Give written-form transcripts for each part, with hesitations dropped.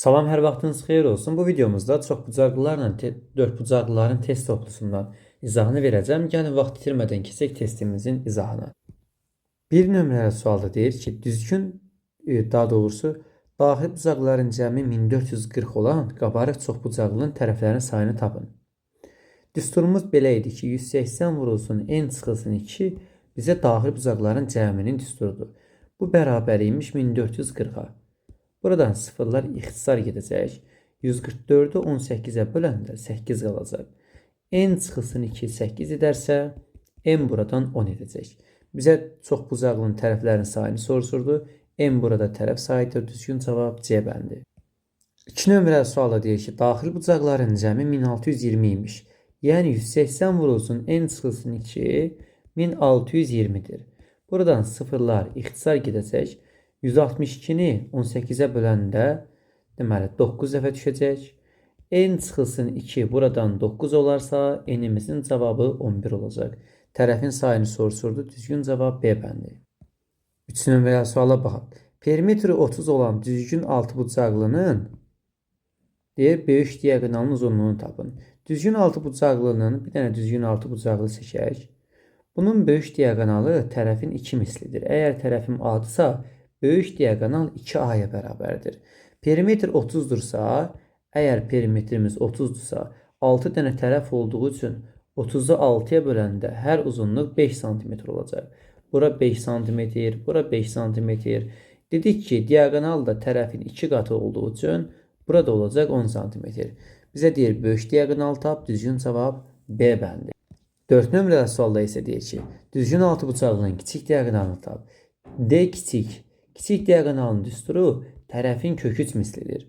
Salam, hər vaxtınız xeyir olsun. Bu videomuzda çoxbucaqlılarla dördbucaqlıların test toplusundan izahını verəcəm. Gəlin vaxt itirmədən keçək testimizin izahına. Bir nömrəli sualda deyir ki, düzgün, daha doğrusu daxil bucaqların cəmi 1440 olan qabarıq çoxbucaqlının tərəflərinin sayını tapın. Düsturumuz belə idi ki, 180 vurulsun n çıxılsın 2 bizə daxil bucaqların cəminin düsturudur. Bu bərabər imiş 1440-a. Buradan sıfırlar ixtisar gedəcək. 144'ü 18'e böləndə 8 qalacaq. N çıxılsın 2 8 edərsə, n buradan 10 edəcək. Bizə çoxbucaqlının tərəflərinin sayını soruşurdu. N burada tərəf sayıdır. Düzgün cavab C bəndi. 2 nömrəli sualda deyir ki, daxil bucaqların cəmi 1620 imiş. Yəni 180 vurulsun n çıxılsın 2 1620'dir. Buradan sıfırlar ixtisar gedəcək. 162'ni 18'e böləndə deməli 9 dəfə düşəcək. N çıxılsın 2 buradan 9 olarsa n'imizin cavabı 11 olacaq. Tərəfin sayını soruşurdu. Düzgün cavab B bəndi. 3 nömrəli suala baxaq. Perimetri 30 olan düzgün altıbucaqlının deyir böyük diaqonalının uzunluğunu tapın. Düzgün altıbucaqlının bir dənə düzgün altıbucaqlı çəkək. Bunun böyük diaqonalı tərəfin 2 mislidir. Əgər tərəfim A-dırsa böyük diaqonal 2A-ya bərabərdir. Perimetr 30'dursa, əgər perimetrimiz 30'dursa, 6 dənə tərəf olduğu üçün 30'u 6'ya böləndə hər uzunluq 5 cm olacaq. Bura 5 cm, bura 5 cm. Dedik ki, diaqonal da tərəfin 2 qatı olduğu üçün burada olacaq 10 cm. Bizə deyir, böyük diaqonal tap, düzgün cavab B bəndi. 4 nömrəli sualda isə deyir ki, düzgün altıbucaqlının kiçik diaqonalını tap. D kiçik. Kiçik diaqonalın düsturu tərəfin kök 3 mislidir.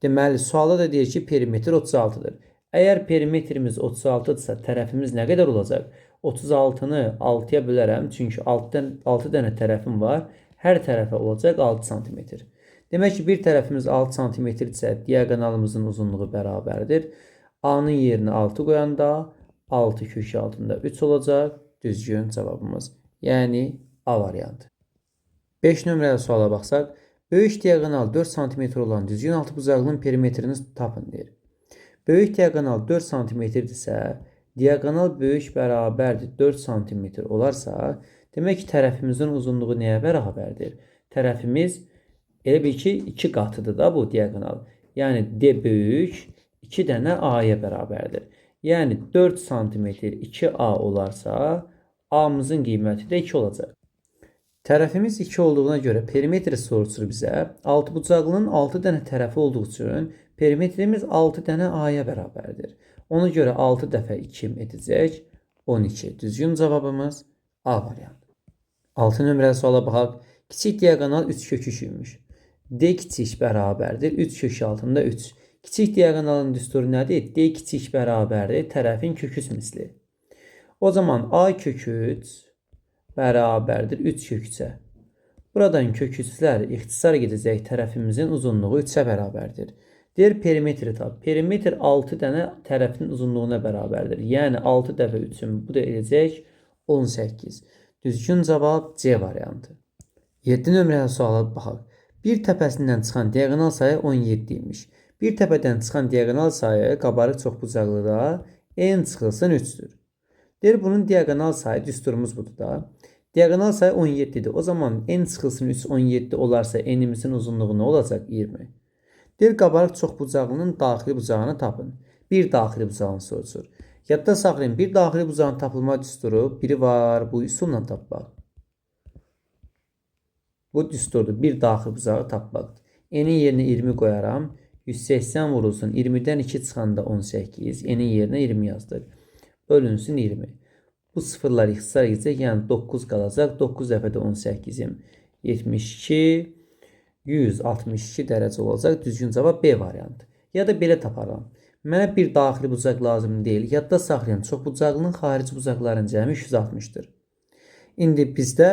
Deməli, sualda da deyir ki, perimetr 36'dır. Əgər perimetrimiz 36'dırsa, tərəfimiz nə qədər olacaq? 36'nı 6'ya bölərəm, çünki 6 dənə tərəfim var. Hər tərəfə olacaq 6 cm. Demək ki, bir tərəfimiz 6 cm isə diaqonalımızın uzunluğu bərabərdir. A-nın yerinə 6 qoyanda 6 kök altında 3 olacaq. Düzgün cavabımız. Yəni A variantı. 5 nömrəli suala baxsaq, böyük diaqonal 4 cm olan düzgün altıbucaqlının perimetrini tapın deyir. Böyük diaqonal 4 cm-dirsə, diaqonal böyük bərabərdir 4 cm olarsa, demək ki, tərəfimizin uzunluğu nəyə bərabərdir? Tərəfimiz elə bil ki, 2 qatıdır da bu diaqonal. Yəni D böyük 2 dənə A-ya bərabərdir. Yəni 4 cm 2A olarsa, A-mızın qiyməti də 2 olacaq. Tərəfimiz 2 olduğuna görə perimetri soruşur bizə. Altıbucaqlının 6 dənə tərəfi olduğu üçün perimetrimiz 6 dənə A-ya bərabərdir. Ona görə 6 dəfə 2 edəcək 12. Düzgün cavabımız A variantı. 6 nömrəli suala baxaq. Kiçik diaqonal 3 kök 3 imiş. D kiçik bərabərdir 3 kök altında 3. Kiçik diaqonalın düsturu nədir? D kiçik bərabərdir tərəfin kök 3 misli. O zaman A kök 3 bərabərdir 3 kök 3'ə. Buradan kök 3'lər ixtisar gedəcək tərəfimizin uzunluğu 3'ə bərabərdir. Deyir perimetri tap. Perimetr 6 dənə tərəfin uzunluğuna bərabərdir. Yəni 6 dəfə 3'ün bu da edəcək 18. Düzgün cavab C variantı. 7 nömrəli suala baxaq. Bir təpəsindən çıxan diaqonal sayı 17 imiş. Bir təpədən çıxan diaqonal sayı qabarıq çoxbucaqlıda n çıxılsın 3'dür. Deyir bunun diaqonal sayı düsturumuz budur da. Diaqonal sayı 17'dir. O zaman n çıxılsın 3 17 olarsa n'imizin uzunluğu nə olacaq? 20. Deyir qabarıq çoxbucaqlının daxili bucağını tapın. Bir daxili bucağını soruşur. Yadda saxlayın, bir daxili bucağın tapılma düsturu biri var. Bu üsulla tapmaq. Bu düsturdur. Bir daxili bucağı tapmaq. N'in yerinə 20 qoyaram. 180 vurulsun. 20'dən 2 çıxanda 18. N'in yerinə 20 yazdıq. Bölünsün 20. Bu sıfırlar ixtisar edəcək, yəni 9 qalacaq. 9 dəfə də 18'im 72, 162 dərəcə olacaq. Düzgün cavab B variantı. Ya da belə taparam. Mənə bir daxili bucaq lazım deyil. Yadda saxlayın, çoxbucaqlının xarici bucaqların cəmi 360'dır. İndi bizdə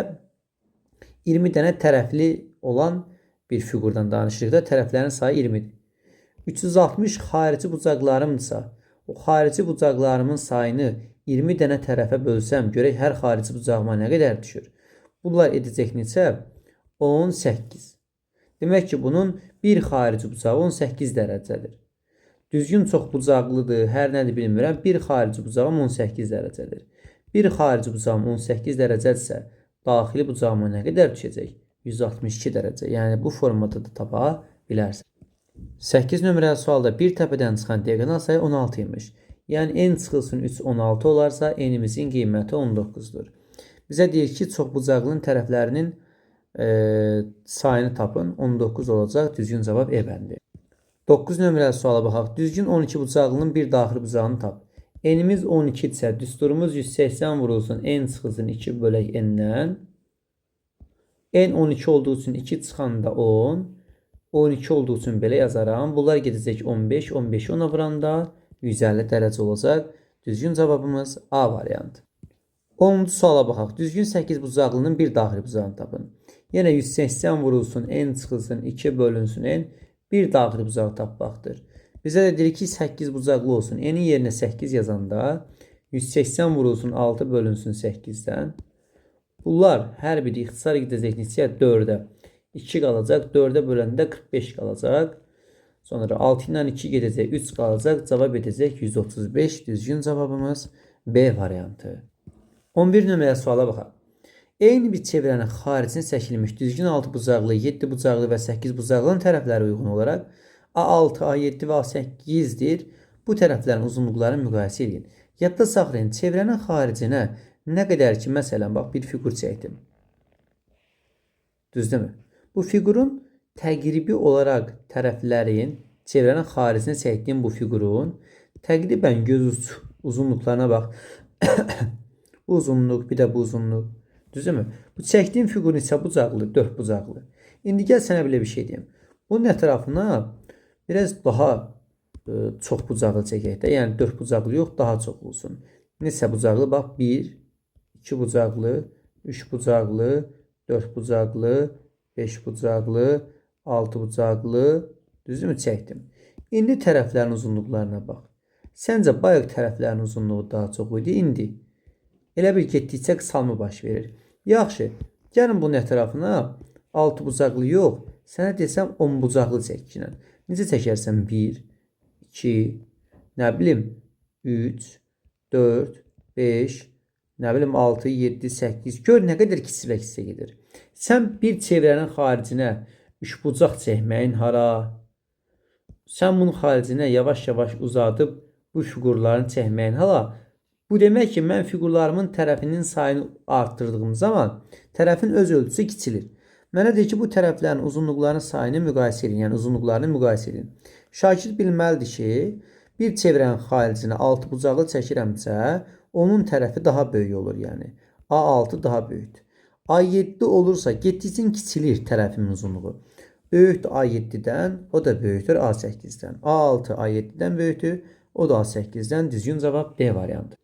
20 dənə tərəfli olan bir fiqurdan danışırıq da, tərəflərin sayı 20'dir. 360 xarici bucaqlarımdırsa, o xarici bucaqlarımın sayını 20 dənə tərəfə bölsəm, görək hər xarici bucağıma nə qədər düşür? Bunlar edəcək neçə? 18. Demək ki, bunun Bir xarici bucağı 18 dərəcədir. Düzgün çoxbucaqlıdır, hər nədir bilmirəm. Bir xarici bucağım 18 dərəcədir. Bir xarici bucağım 18 dərəcədirsə, daxili bucağıma nə qədər düşəcək? 162 dərəcə. Yəni bu formada da tapa bilərsən. 8 nömrəli sualda bir təpədən çıxan diagonal sayı 16 imiş. Yəni n çıxılsın 3 16 olarsa n'imizin qiyməti 19-dur. Bizə deyir ki, çoxbucaqlının tərəflərinin sayını tapın. 19 olacaq. Düzgün cavab E bəndi. 9 nömrəli suala baxaq. Düzgün 12 bucaqlının bir daxili bucağını tap. N'imiz 12 isə düsturumuz 180 vurulsun. N çıxılsın 2 bölək n'dən. N 12 olduğu üçün 2 çıxanda 10. 12 olduğu üçün belə yazaram. Bunlar gedəcək 15. 15 ona vuranda 150 dərəcə olacaq. Düzgün cavabımız A variantı. 10-cu suala baxaq. Düzgün 8 bucaqlının bir daxili bucağını tapın. Yenə 180 vurulsun. N çıxılsın 2 bölünsün N. Bir daxili bucağı tapmaqdır. Bizə də deyir ki, 8 bucaqlı olsun. N'in yerinə 8 yazanda 180 vurulsun 6 bölünsün 8-dən. Bunlar hər biri ixtisar gedəcək neçəyə? 4-ə. 2 qalacaq. 4-ə böləndə 45 qalacaq. Sonra 6 ilə 2 gedəcək. 3 qalacaq. Cavab edəcək 135. Düzgün cavabımız B variantı. 11 nömrəli suala baxaq. Eyni bir çevrənin xaricinə çəkilmiş düzgün 6 bucaqlı, 7 bucaqlı və 8 bucaqlının tərəfləri uyğun olaraq A6, A7 və A8-dir. Bu tərəflərin uzunluqlarını müqayisə edin. Yadda saxlayın, çevrənin xaricinə nə qədər ki, məsələn, bax, bir fiqur çəkdim. Düzdürmü? Bu fiqurun təqribi olaraq tərəflərin, çevrənin xaricinə çəkdiyim bu fiqurun təqribən göz uzunluqlarına bax. Bu uzunluq, bir də bu uzunluq. Düzdürmü? Bu çəkdiyim fiqur neçə bucaqlı? 4 bucaqlı. İndi gəl sənə belə bir şey deyim. Bunun ətrafına biraz daha çox bucaqlı çəkək də. Yəni 4 bucaqlı yox, daha çox olsun. Neçə bucaqlı? Bax 1, 2 bucaqlı, 3 bucaqlı, 4 bucaqlı, 5 bucaqlı, 6 bucaqlı. Düzdürmü? Çəkdim. İndi tərəflərin uzunluqlarına bax. Səncə bayaq tərəflərin uzunluğu daha çox idi? İndi elə bir getdikcə qısalma baş verir. Yaxşı, gəlin bunun ətrafına 6 bucaqlı yox, sənə desəm 10 bucaqlı çəkkinən. Necə çəkərsən? 1, 2, nə bilim, 3, 4, 5, nə bilim 6, 7, 8. Gör nə qədər kiçilə gedir. Sən bir çevrənin xaricinə 3 bucaq çəkməyin hara? Sən bunun xaricinə yavaş-yavaş uzadıb bu fiqurların çəkməyin hala? Bu demək ki, mən fiqurlarımın tərəfinin sayını arttırdığım zaman tərəfin öz ölçüsü kiçilir. Mənə deyir ki, bu tərəflərin uzunluqlarının sayını müqayisə edin, yəni uzunluqlarını müqayisə edin. Şagird bilməlidir ki, bir çevrənin xaricinə 6 bucaqlı çəkirəmsə, onun tərəfi daha böyük olur, yəni. A6 daha böyükdür. A7 olursa, getdikcə kiçilir tərəfimin uzunluğu. Böyükdür A7-dən, o da böyükdür A8-dən. A6 A7-dən böyükdür. O da A8-dən. Düzgün cavab D variantı.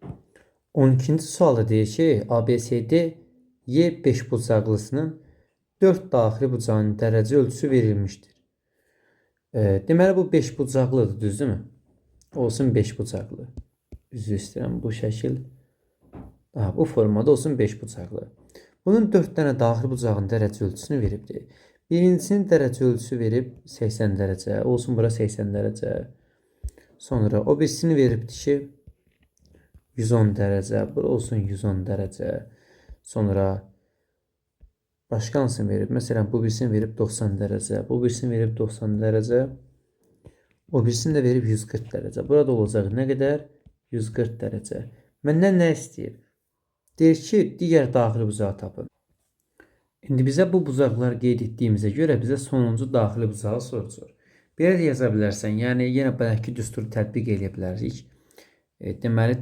12-ci sualda deyir ki, ABCD Y5 bucaqlısının 4 daxili bucağının dərəcə ölçüsü verilmişdir. Deməli, bu 5 bucaqlıdır, düzdürmü? Olsun 5 bucaqlı. Üzr istəyirəm, bu şəkil. Bu formada olsun 5 bucaqlı. Bunun 4 dənə daxili bucağının dərəcə ölçüsünü veribdir. Birincisinin dərəcə ölçüsü verib 80 dərəcə. Olsun bura 80 dərəcə. Sonra o birisini veribdir ki 110 dərəcə. Bura olsun 110 dərəcə. Sonra başqa hansını verib? Məsələn, bu birisini verib 90 dərəcə. Bu birisini verib 90 dərəcə. O birisini də verib 140 dərəcə. Burada olacaq nə qədər? 140 dərəcə. Məndən nə istəyir? Deyir ki, digər daxili bucağı tapın. İndi bizə bu bucaqlar qeyd etdiyimizə görə bizə sonuncu daxili bucağı sorulur. Belə də yaza bilərsən. Yəni, yenə bəlkə düsturu tətbiq edə bilərik. Deməli,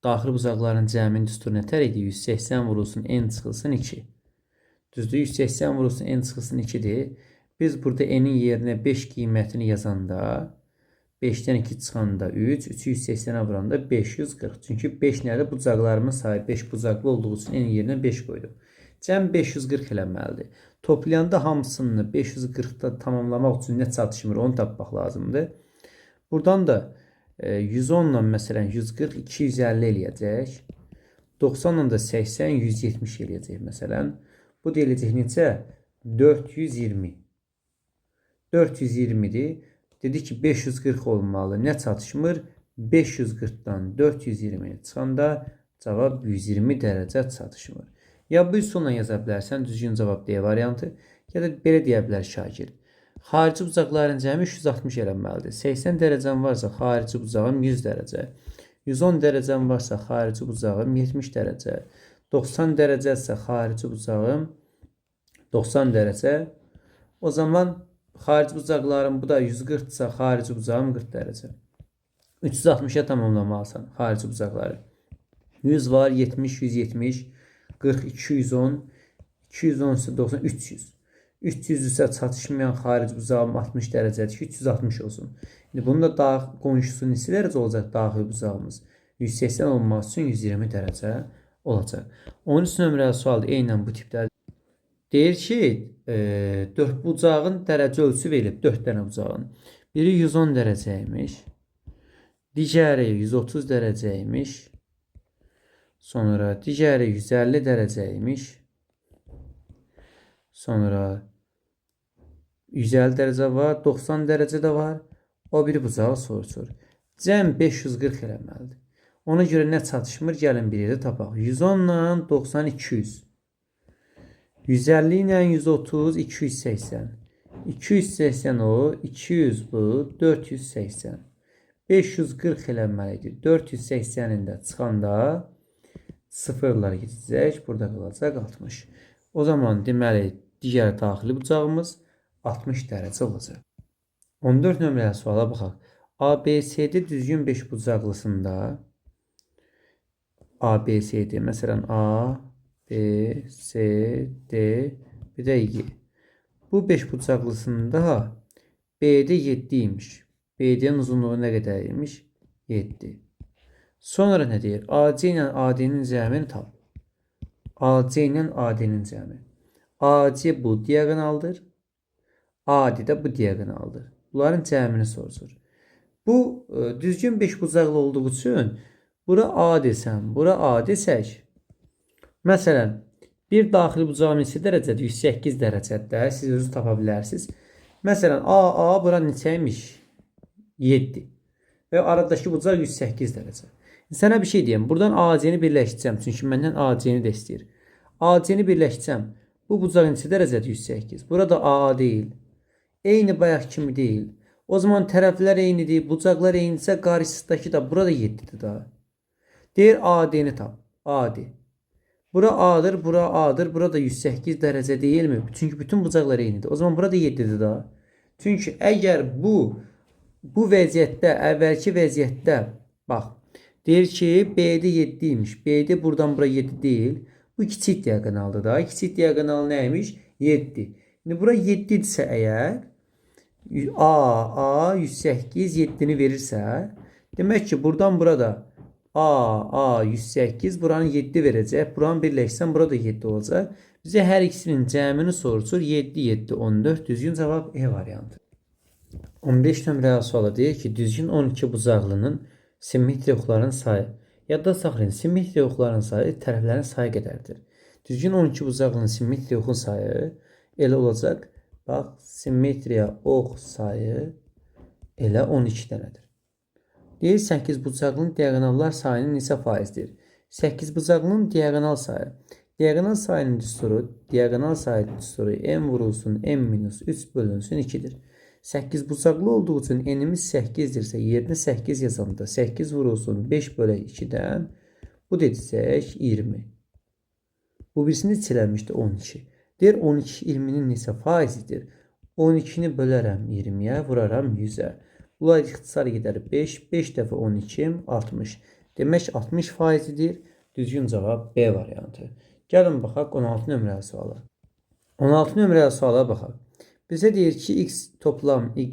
daxili bucaqların cəminin düsturu nətər idi? 180 vurulsun, n çıxılsın 2. Düzdür, 180 vurulsun, n çıxılsın 2-dir. Biz burada n'in yerinə 5 qiymətini yazanda, 5-dən 2 çıxanda 3, 3'ü 180'ə vuranda 540. Çünki 5 nədir? Bucaqlarımın sayı 5 bucaqlı olduğu üçün n'in yerinə 5 qoydum. Cəm 540 eləməlidir. Toplayanda hamısını 540'da tamamlamaq üçün nə çatışmır, onu tapmaq lazımdır. Buradan da 110 ilə məsələn 140, 250 eləyəcək. 90 ilə də 80, 170 eləyəcək məsələn. Bu da eləyəcək necə? 420. 420'dir. Dedi ki 540 olmalı. Nə çatışmır? 540'dan 420'ni çıxanda cavab 120 dərəcə çatışmır. Ya bu üsulla yaza bilərsən düzgün cavab D variantı, ya da belə deyə bilər şagird. Xarici bucaqların cəmi 360 eləməlidir. 80 dərəcəm varsa xarici bucağım 100 dərəcə. 110 dərəcəm varsa xarici bucağım 70 dərəcə. 90 dərəcə isə xarici bucağım 90 dərəcə. O zaman xarici bucaqlarım bu da 140-dırsa xarici bucağım 40 dərəcə. 360'a tamamlamalısan xarici bucaqları. 100 var, 70, 170, 40, 210, 210 ise 90, 300. 300 ise çatışmayan xarici bucağım 60 dərəcədir ki, 360 olsun. Şimdi bunun da qonşusu neçə dərəcə olacaq daxili bucağımız? 180 olması üçün 120 dərəcə olacaq. 13 nömrəli sualda eynən bu tipdə deyir ki, 4 bucağın dərəcə ölçüsü verilib, 4 dənə bucağın. Biri 110 dərəcəymiş, digəri 130 dərəcəymiş, sonra digəri 150 dərəcəymiş, sonra 150 dərəcə var, 90 dərəcə də var. O biri bucağı soruşur. Cəm 540 eləməlidir. Ona görə nə çatışmır? Gəlin bir yerdə tapaq. 110 ilə 90, 200. 150 ilə 130, 280. 280 o, 200 bu, 480. 540 eləməlidir. 480'in də çıxanda sıfırlar gidəcək. Burada qalacaq 60. O zaman deməli digər daxili bucağımız 60 dərəcə olacaq. 14 nömrəli suala baxaq. ABCD düzgün 5 bucaqlısında ABCD məsələn A, B, C, D, bir də E. Bu 5 bucaqlısında BD 7 imiş. BD'nin uzunluğu nə qədər imiş? 7. Sonra nə deyir? AC ilə AD'nin cəmini tap. AC ilə AD'nin cəmi. AC bu diagonaldır. AD də bu diagonaldır. Bunların cəmini soruşur. Bu düzgün 5 bucaqlı olduğu üçün bura A desəm, bura A desək. Məsələn, bir daxili bucağım neçə dərəcədir? 108 dərəcədə. Siz özünüz tapa bilərsiniz. Məsələn, AA bura neçəymiş? 7. Və aradakı bucaq 108 dərəcə. Sənə bir şey deyəm. Buradan AC-ni birləşdirəcəm. Çünki məndən AC-ni də istəyir. AC-ni birləşdirəcəm. Bu bucaq neçə dərəcədir? 108. Burada AA deyil. Eyni bayaq kimi deyil. O zaman tərəflər eynidir. Bucaqlar eynidirsə qarşısındakı da burada 7'dir daha. Deyir AD-ni tap. AD. Bura A'dır, bura A'dır. Burada 108 dərəcə deyilmi? Çünki bütün bucaqlar eynidir. O zaman burada 7'dir daha. Çünki əgər bu vəziyyətdə, əvvəlki vəziyyətdə bax, deyir ki, BD 7 imiş. BD buradan bura 7 deyil. Bu kiçik diagonaldır da. Kiçik diagonal nəymiş? 7. İndi bura 7 idirsə əgər A 108 7'ni verirsə, demək ki, buradan burada A 108 buranın 7 verəcək. Buranı birləşsən burada 7 olacaq. Bizə hər ikisinin cəmini soruşur. 7, 7, 14. Düzgün cavab E variantı. 15 nömrəli suala deyir ki, düzgün 12 bucaqlının simmetri oxların sayı. Yadda saxlayın, simmetri oxların sayı tərəflərin sayı qədərdir. Düzgün 12 bucaqlının simmetri oxun sayı elə olacaq. Bax, simmetriya ox sayı elə 12 dənədir. Deyir 8 bucaqlının diagonallar sayının neçə faizdir? 8 bucaqlının diagonal sayı. Diagonal sayının düsturu n vurulsun n minus 3 bölünsün 2'dir. 8 bucaqlı olduğu üçün n'imiz 8'dirsə yerinə 8 yazanda 8 vurulsun 5 bölək 2'dən bu dedisək 20. Bu birisini çiləmişdi 12. Deyir 12 20'nin neçə faizidir? 12'ni bölərəm 20'yə, vuraram 100'ə. Bunlar ixtisar gedər 5. 5 dəfə 12, 60. Demək 60 faizidir. Düzgün cavab B variantı. Gəlin baxaq 16 nömrəli suala. 16 nömrəli suala baxaq. Bizə deyir ki, x toplam y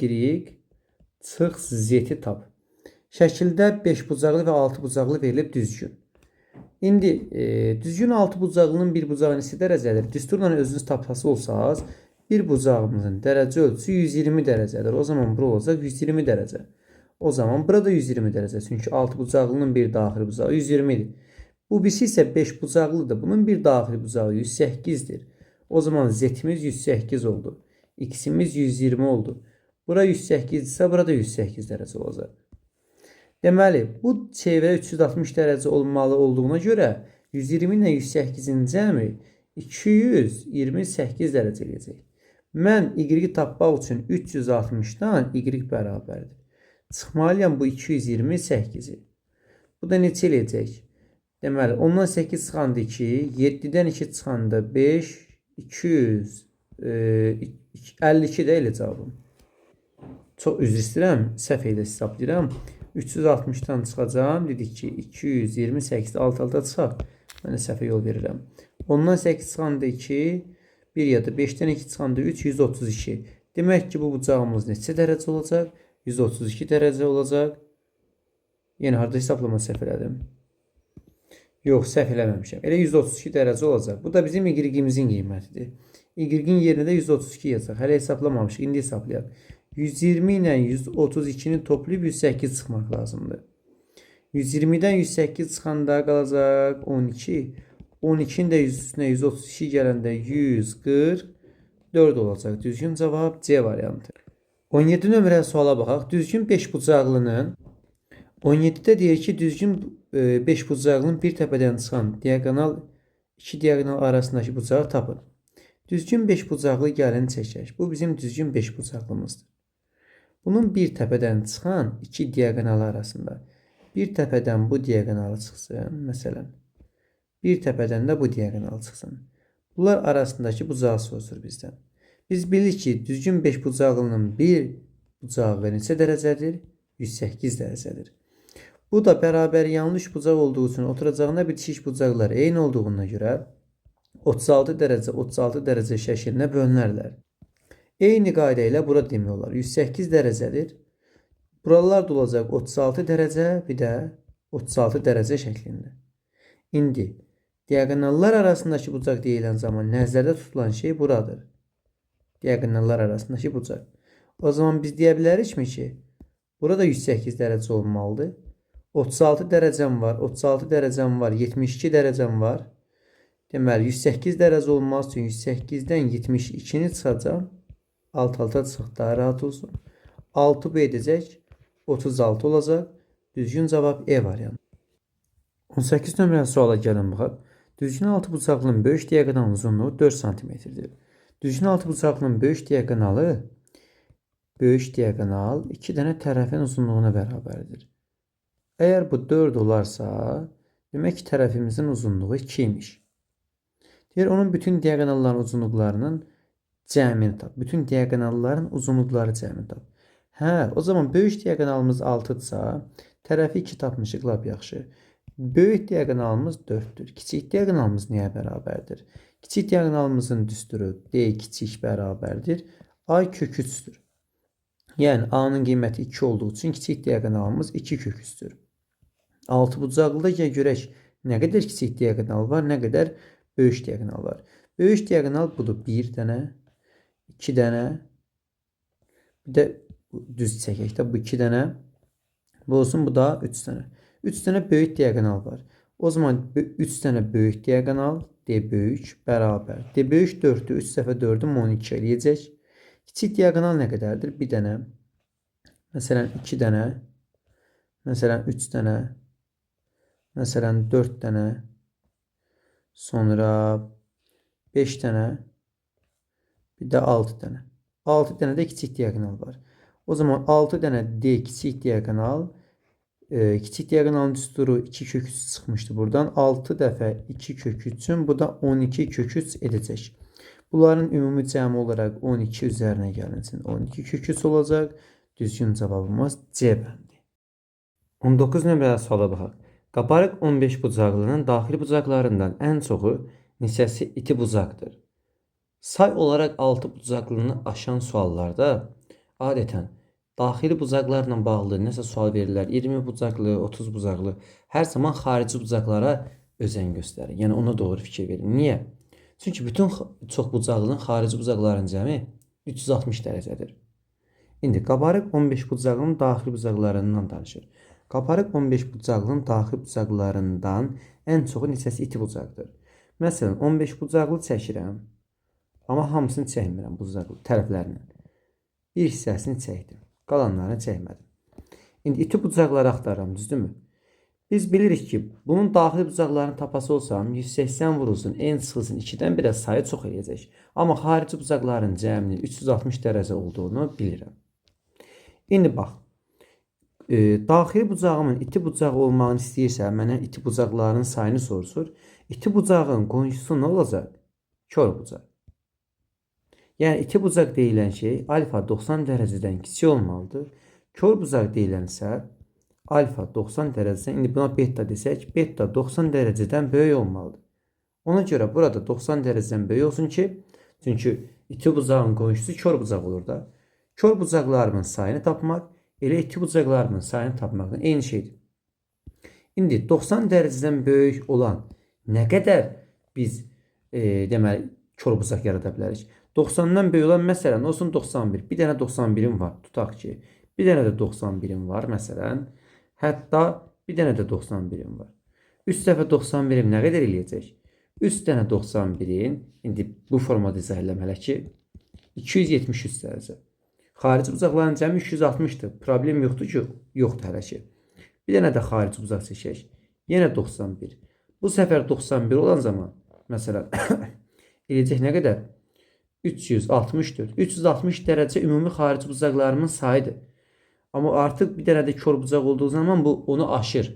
çıx z-i tap. Şəkildə 5 bucaqlı və 6 bucaqlı verilib düzgün. İndi düzgün 6 bucaqlının bir bucağı neçə dərəcədir? Düsturla özünüz tapası olsanız, bir bucağımızın dərəcə ölçüsü 120 dərəcədir. O zaman bura olacaq 120 dərəcə. O zaman burada 120 dərəcə. Çünki 6 bucaqlının bir daxili bucağı 120'dir. Bu birisi isə 5 bucaqlıdır. Bunun bir daxili bucağı 108'dir. O zaman z'imiz 108 oldu. X'imiz 120 oldu. Bura 108 ise burada 108 dərəcə olacaq. Deməli, bu çevrə 360 dərəcə olmalı olduğuna görə 120 ilə 108-in cəmi 228 dərəcə eləyəcək. Mən y-i tapmaq üçün 360-dan y bərabərdir. Çıxmalıyam bu 228-i. Bu da neçə eləyəcək? Deməli, ondan 8 çıxanda 2, 7-dən 2 çıxanda 5, 200, 52 də elə cavabım. Çox üzr istəyirəm, səhv ilə hesablayıram. 360-dan çıxacağım. Dedik ki, 228 alt-alta çıxaq. Mən də səhvə yol verirəm. Ondan 8 çıxanda 2, 1 ya da 5-dən 2 çıxanda 3, 132. Demək ki, bu bucağımız neçə dərəcə olacaq? 132 dərəcə olacaq. Yəni, harada hesablama səhv elədim? Yox, səhv eləməmişəm. Elə 132 dərəcə olacaq. Bu da bizim y-imizin qiymətidir. Y-in yerinə də 132 yazacaq. Hələ hesablamamışıq. İndi hesablayaq. 120 ilə 132-ni toplayıb 108 çıxmaq lazımdır. 120-dən 108 çıxanda qalacaq 12. 12-nin də üstünə 132 gələndə 144 olacaq. Düzgün cavab C variantı. 17 nömrəli suala baxaq. Düzgün 5 bucaqlının 17-də deyir ki, düzgün 5 bucaqlının bir təpədən çıxan diagonal 2 diagonal arasındakı bucağı tapın. Düzgün 5 bucaqlı gəlin çəkək. Bu bizim düzgün 5 bucaqlımızdır. Bunun bir təpədən çıxan 2 diagonal arasında bir təpədən bu diagonalı çıxsın, məsələn. Bir təpədən də bu diagonal çıxsın. Bunlar arasındakı bucağı soruşur bizdən. Biz bilirik ki, düzgün 5 bucaqlının bir bucağı neçə dərəcədir? 108 dərəcədir. Bu da bərabər yanlış bucaq olduğu üçün oturacağına bitişik bucaqlar eyni olduğuna görə 36 dərəcə şəklinə bölünərlər. Eyni qayda ilə bura demək olar. 108 dərəcədir. Buralar da olacaq 36 dərəcə, bir də 36 dərəcə şəklində. İndi diagonallar arasındakı bucaq deyilən zaman nəzərdə tutulan şey buradır. Diagonallar arasındakı bucaq. O zaman biz deyə bilərikmi ki, burada 108 dərəcə olmalıdır. 36 dərəcəm var, 36 dərəcəm var, 72 dərəcəm var. Deməli, 108 dərəcə olması üçün 108-dən 72-ni çıxacaq. Alt-alta çıxıq, daha rahat olsun. 6 bu edəcək, 36 olacaq. Düzgün cavab E variantı. 18 nömrəli suala gəlin baxaq. Düzgün 6 bucaqlının böyük diagonalının uzunluğu 4 cm-dir. Düzgün 6 bucaqlının böyük diagonal 2 dənə tərəfin uzunluğuna bərabərdir. Əgər bu 4 olarsa, demək ki, tərəfimizin uzunluğu 2 imiş. Deyir, onun bütün diagonalların uzunluqlarının cəmini tap. Bütün diagonalların uzunluqları cəmini tap. Hə, o zaman böyük diagonalımız 6-dırsa, tərəfi 2 tapmışıq, lap yaxşı. Böyük diagonalımız 4-dür. Kiçik diagonalımız nəyə bərabərdir? Kiçik diagonalımızın düsturu D kiçik bərabərdir. A kök 3-dür. Yəni, A-nın qiyməti 2 olduğu üçün kiçik diagonalımız 2 kök 3-dür. 6 bucaqlıda görək nə qədər kiçik diagonal var, nə qədər böyük diagonal var. Böyük diagonal budur. 1 dənə, 2 dənə, bir də düz çəkək də bu 2 dənə. Bu olsun, bu da 3 dənə. 3 dənə böyük diagonal var. O zaman 3 dənə böyük diagonal, D böyük, bərabər. D böyük 4-dür. 3 dəfə 4-üm 12 eləyəcək. Kiçik diagonal nə qədərdir? 1 dənə, məsələn 2 dənə, məsələn 3 dənə, məsələn 4 dənə, sonra 5 dənə, bir də 6 dənə. 6 dənə də kiçik diagonal var. O zaman 6 dənə D kiçik diagonal, kiçik diagonalın düsturu 2 kök 3 çıxmışdı buradan. 6 dəfə 2 kök 3-ün, bu da 12 kök 3 edəcək. Bunların ümumi cəmi olaraq 12 üzərinə gəlinsin. 12 kök 3 olacaq. Düzgün cavabımız C bəndi. 19 nömrəli suala baxaq. Qabarıq 15 bucaqlının daxili bucaqlarından ən çoxu neçəsi iti bucaqdır. Say olaraq 6 bucaqlını aşan suallarda adətən daxili bucaqlarla bağlı nəsə sual verirlər. 20 bucaqlı, 30 bucaqlı. Hər zaman xarici bucaqlara özən göstərir. Yəni ona doğru fikir verin. Niyə? Çünki bütün çox bucaqlının xarici bucaqların cəmi 360 dərəcədir. İndi qabarıq 15 bucaqlının daxili bucaqlarından danışır. Qabarıq 15 bucaqlının daxili bucaqlarından ən çoxu neçəsi iti bucaqdır. Məsələn, 15 bucaqlı çəkirəm, amma hamısını çəkmirəm bucaqlı tərəflərindən. Bir hissəsini çəkdim. Qalanlarını çəkmədim. İndi iti bucaqları axtarıram, düzdürmü? Biz bilirik ki, bunun daxili bucaqlarını tapası olsam, 180 vurulsun, en çıxılsın 2-dən bir sayı çox eləyəcək. Amma xarici bucaqların cəminin 360 dərəcə olduğunu bilirəm. İndi bax, daxili bucağımın iti bucağı olmağını istəyirsə, mənə iti bucaqların sayını soruşur. İti bucağın qonşusu nə olacaq? Kör bucaq. Yəni iti bucaq deyilən şey alfa 90 dərəcədən kiçik olmalıdır. Kör bucaq deyilənsə alfa 90 dərəcədən, indi buna beta desək, beta 90 dərəcədən böyük olmalıdır. Ona görə burada 90 dərəcədən böyük olsun ki, çünki iti bucağın qonşusu kör bucaq olur da. Kör bucaqlarımın sayını tapmaq elə iti bucaqlarımın sayını tapmaqdan eyni şeydir. İndi 90 dərəcədən böyük olan nə qədər biz deməli kör bucaq yarada bilərik? 90-dan böyük olan məsələn olsun 91. Bir dənə 91'im var. Tutaq ki, bir dənə də 91'im var məsələn. Hətta bir dənə də 91'im var. 3 dəfə 91'im nə qədər eləyəcək? 3 dənə 91'in indi bu formada izah eləməli ki 273 dərəcə. Xarici bucaqların cəmi 260'dır. Problem yoxdur ki, yoxdur hələ ki. Bir dənə də xarici bucaq seçək. Yenə 91. Bu səfər 91 olan zaman məsələn eləyəcək nə qədər? 364. 360 dərəcə ümumi xarici bucaqlarımın sayıdır. Amma artıq bir dənə də kör bucaq olduğu zaman bu onu aşır.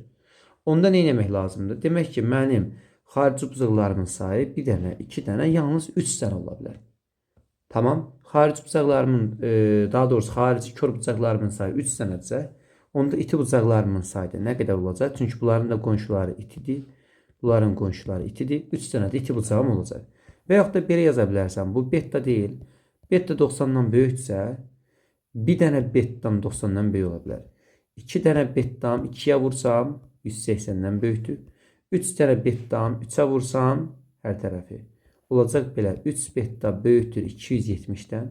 Onda nə etmək lazımdır? Demək ki, mənim xarici bucaqlarımın sayı bir dənə, 2 dənə, yalnız 3 dənə ola bilər. Tamam. Xarici bucaqlarımın, daha doğrusu xarici kör bucaqlarımın sayı 3 dənədirsə, onda iti bucaqlarımın sayı da nə qədər olacaq? Çünki bunların da qonşuları itidir. Bunların qonşuları itidir. 3 dənə də iti bucağım olacaq. Və yaxud da belə yaza bilərsən. Bu beta deyil. Beta 90-dan böyüksə, bir dənə betam 90-dan böyük ola bilər. 2 dənə betam 2-yə vursam 180-dən böyükdür. 3 dənə betam 3-ə vursam hər tərəfi olacaq belə. 3 beta böyükdür 270-dən.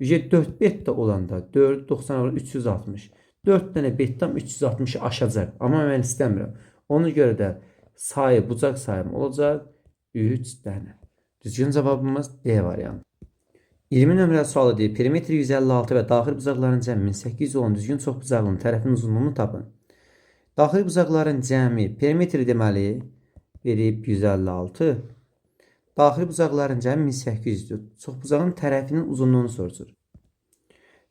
4 beta olanda 4 90 olur 360. 4 dənə betam 360'ı aşacaq. Amma mən istəmirəm. Ona görə də sayı, bucaq sayım olacaq 3 dənə. Düzgün cavabımız D variantı. 20 nömrəli sualı deyir. Perimetri 156 və daxil bucaqların cəmi 1800 olan düzgün çox bucaqlının tərəfinin uzunluğunu tapın. Daxil bucaqların cəmi perimetri deməli verib 156. Daxil bucaqların cəmi 1800'dür. Çox bucağın tərəfinin uzunluğunu soruşur.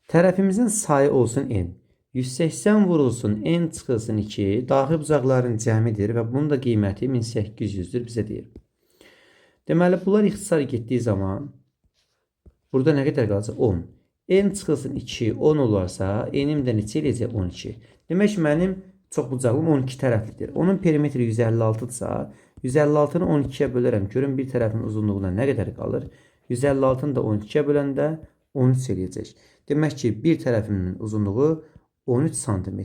Tərəfimizin sayı olsun n. 180 vurulsun n çıxılsın 2. Daxil bucaqların cəmidir və bunun da qiyməti 1800'dür bizə deyir. Deməli, bunlar ixtisar getdiyi zaman burada nə qədər qalacaq? 10. N çıxılsın 2, 10 olarsa, N'im də neçə eləyəcək? 12. Demək ki, mənim çox bucaqlım 12 tərəflidir. Onun perimetri 156-dırsa, 156-nı 12'yə bölərəm. Görün bir tərəfin uzunluğuna nə qədər qalır? 156-nı da 12'yə böləndə 13 eləyəcək. Demək ki, bir tərəfinin uzunluğu 13 cm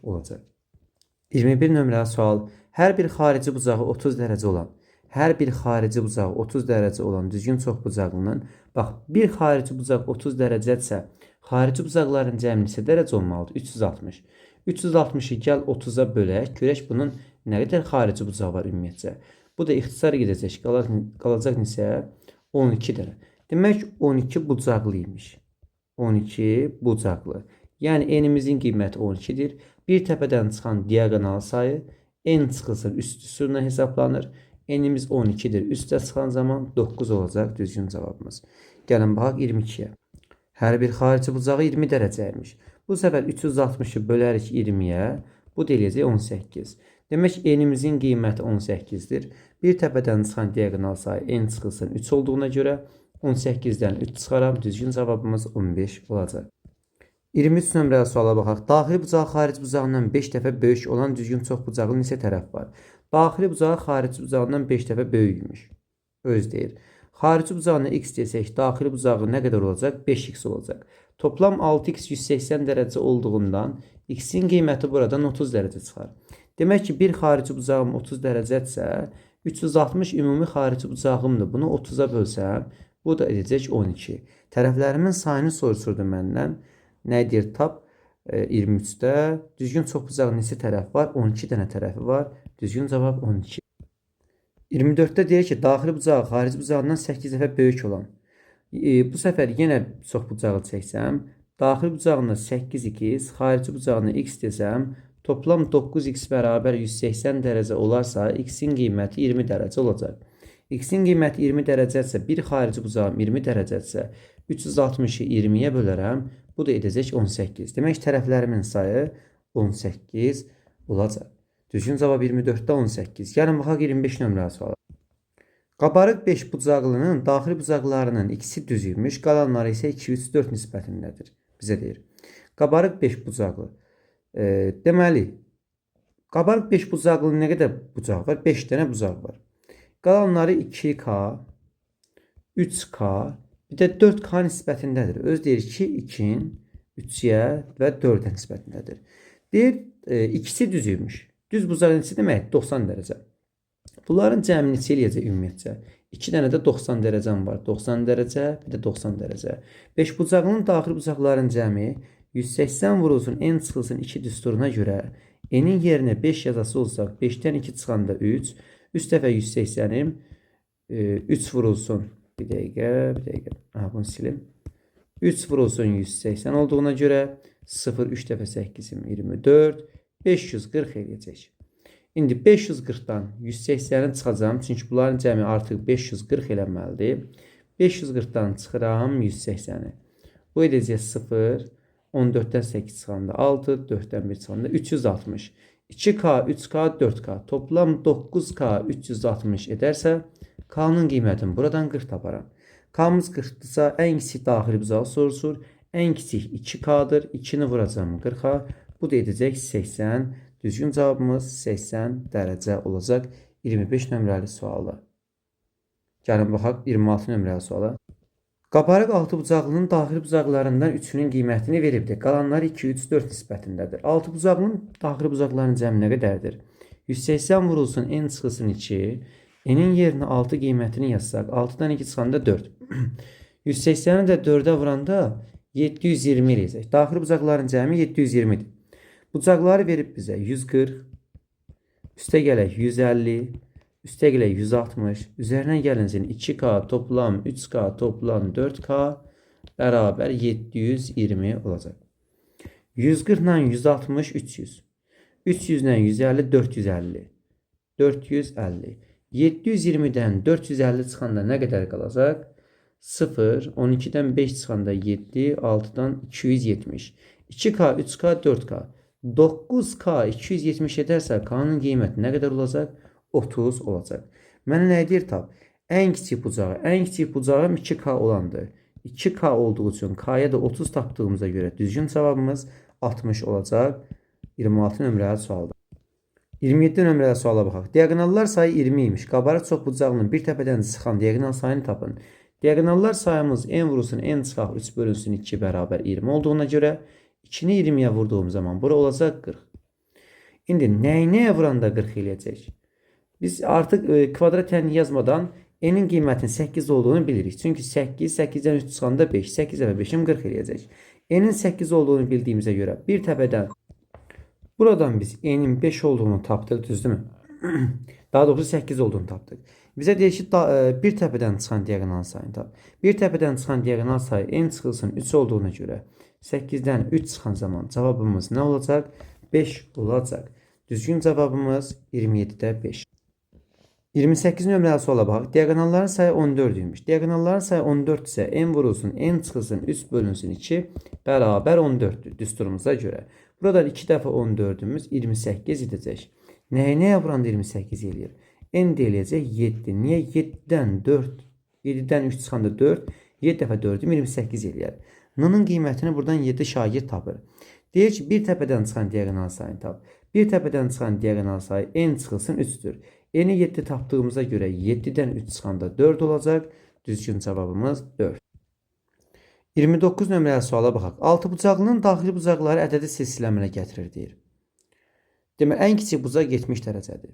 olacaq. 21 nömrəli sual. Hər bir xarici bucağı 30 dərəcə olan hər bir xarici bucağı 30 dərəcə olan düzgün çox bucaqlının, bax, bir xarici bucaq 30 dərəcədirsə, xarici bucaqların cəmi neçə dərəcə olmalıdır? 360. 360'ı gəl 30'a bölək, görək bunun nə qədər xarici bucağı var ümumiyyətcə. Bu da ixtisar gedəcək, qalacaq neçə? 12 dənə. Demək 12 bucaqlıymış. 12 bucaqlı. Yəni n'imizin qiyməti 12'dir. Bir təpədən çıxan diagonal sayı n çıxılsın üst üstündən hesablanır. N'imiz 12'dir. Üstə çıxan zaman 9 olacaq düzgün cavabımız. Gəlin baxaq 22'yə. Hər bir xarici bucağı 20 dərəcəymiş. Bu səfər 360'ı bölərik 20'yə. Bu da eləyəcək 18. Demək n'imizin qiyməti 18'dir. Bir təpədən çıxan diagonal sayı n çıxılsın 3 olduğuna görə 18'dən 3 çıxaram. Düzgün cavabımız 15 olacaq. 23 nömrəli suala baxaq. Daxili bucağı xarici bucağından 5 dəfə böyük olan düzgün çox bucaqlı neçə tərəf var? Daxili bucağı xarici bucağından 5 dəfə böyükmüş. Öz deyir. Xarici bucağına x desək, daxili bucağı nə qədər olacaq? 5x olacaq. Toplam 6x 180 dərəcə olduğundan x'in qiyməti buradan 30 dərəcə çıxar. Demək ki, bir xarici bucağım 30 dərəcədirsə, 360 ümumi xarici bucağımdır. Bunu 30'a bölsəm, bu da edəcək 12. Tərəflərimin sayını soruşurdu məndən. Nə deyir? Tap 23'də düzgün çox bucağı neçə tərəf var? 12 dənə tərəfi var. Düzgün cavab 12. 24'də deyir ki, daxili bucağı xarici bucağından 8 dəfə böyük olan. Bu səfər yenə çox bucağı çəksəm, Daxil bucağına 8x, xarici bucağına x desəm, toplam 9x bərabər 180 dərəcə olarsa, x-in qiyməti 20 dərəcə olacaq. X-in qiyməti 20 dərəcədirsə, bir xarici bucağım 20 dərəcədirsə, 360-ı 20-yə bölərəm, bu da edəcək 18. Demək, tərəflərimin sayı 18 olacaq. Düzgün cavab 24-də 18. Gəlin, baxaq 25 nömrəli suala. Qabarıq 5 bucaqlının daxil bucaqlarının ikisi düzülmüş, qalanları isə 2, 3, 4 nisbətindədir. Bizə deyir. Qabarıq 5 bucaqlı. Deməli, qabarıq 5 bucaqlının nə qədər bucaq var? 5 dənə bucaq var. Qalanları 2K, 3K, bir də 4K nisbətindədir. Öz deyir ki, 2-in 3-yə və 4-ə nisbətindədir. Deyir, ikisi düzülmüş. Düz bucağın içi demək 90 dərəcə. Bunların cəmini neçə eləyəcək ümumiyyətcə? 2 dənə də 90 dərəcəm var. 90 dərəcə, bir də 90 dərəcə. 5 bucaqlının daxil bucaqların cəmi 180 vurulsun n çıxılsın 2 düsturuna görə n-in yerinə 5 yazası olsaq, 5-dən 2 çıxanda 3, üst dəfə 180-im 3 vurulsun. Bir dəqiqə. Bunu silim. 3 vurulsun 180 olduğuna görə 0, 3 dəfə 8-im 24, 540 eləyəcək. İndi 540-dan 180-i çıxacağım. Çünki bunların cəmi artıq 540 eləməlidir. 540-dan çıxıram 180-i. Bu edəcək 0, 14-dən 8 çıxanda 6, 4-dən 1 çıxanda 360. 2K, 3K, 4K. Toplam 9K 360 edərsə, K-nın qiymətini buradan 40 taparam. K-mız 40-dırsa, ən kiçik daxili bucağı soruşur. Ən kiçik 2K-dır. 2-ni vuracağım 40-a. Bu da edəcək 80. Düzgün cavabımız 80 dərəcə olacaq 25 nömrəli suala. Gəlin, baxaq 26 nömrəli suala. Qabarıq 6 bucaqlının daxil bucaqlarından 3-ünün qiymətini veribdir. Qalanları 2, 3, 4 nisbətindədir. 6 bucaqlının daxil bucaqlarının cəmi nə qədərdir? 180 vurulsun n çıxılsın 2. N-in yerinə 6 qiymətini yazsaq, 6-dan 2 çıxanda 4. 180-i də 4-ə vuranda 720 eləyəcək. Daxil bucaqların cəmi 720-dir. Bucaqları verib bizə 140, üstə gələk 150, üstə gələk 160, üzərinə gəlincin 2K toplam 3K toplam 4K bərabər 720 olacaq. 140 ilə 160, 300. 300 ilə 150, 450. 450. 720-dən 450 çıxanda nə qədər qalacaq? 0, 12-dən 5 çıxanda 7, 6-dan 270. 2K, 3K, 4K. 9K 270 edərsə, K-nın qiyməti nə qədər olacaq? 30 olacaq. Mənə nə deyir tab? Ən kiçik bucağım 2K olandır. 2K olduğu üçün K-ya da 30 tapdığımıza görə düzgün cavabımız 60 olacaq. 26 nömrəli sualda. 27 nömrəli suala baxaq. Diagonallar sayı 20 imiş. Qabarıq çox bucağının bir təpədən çıxan diagonal sayını tapın. Diagonallar sayımız n vurulsun n çıxaq 3 bölünsün 2 bərabər 20 olduğuna görə 2-ni 20-yə vurduğum zaman bura olacaq 40. İndi nəyə vuranda 40 eləyəcək? Biz artıq kvadrat tənli yazmadan n-in qiymətinin 8 olduğunu bilirik. Çünki 8, 8-dən 3 çıxanda 5, 8 və 5-im 40 eləyəcək. N-in 8 olduğunu bildiyimizə görə bir təpədən buradan biz n-in 5 olduğunu tapdıq, düzdürmü? Daha doğrusu 8 olduğunu tapdıq. Bizə deyir ki, bir təpədən çıxan diagonal sayını tap. Bir təpədən çıxan diagonal sayı n çıxılsın 3 olduğuna görə 8-dən 3 çıxan zaman cavabımız nə olacaq? 5 olacaq. Düzgün cavabımız 27-də 5. 28 nömrəli suala baxaq. Diagonalların sayı 14 imiş. Diagonalların sayı 14 isə n vurulsun, n çıxılsın, 3 bölünsün 2 bərabər 14-dür düsturumuza görə. Buradan 2 dəfə 14-ümüz 28 edəcək. Nəyə vuranda 28 eləyir? N deyiləcək 7. Niyə? 7-dən 4, 7-dən 3 çıxanda 4, 7 dəfə 4-üm 28 eləyər. N-ın qiymətini buradan 7 şagird tapır. Deyir ki, bir təpədən çıxan diagonal sayını tap. Bir təpədən çıxan diagonal sayı n çıxılsın 3-dür. N-i 7 tapdığımıza görə 7-dən 3 çıxanda 4 olacaq. Düzgün cavabımız 4. 29 nömrəli suala baxaq. 6 bucaqlının daxili bucaqları ədədi silsilə əmələ gətirir deyir. Demək, ən kiçik bucaq 70 dərəcədir.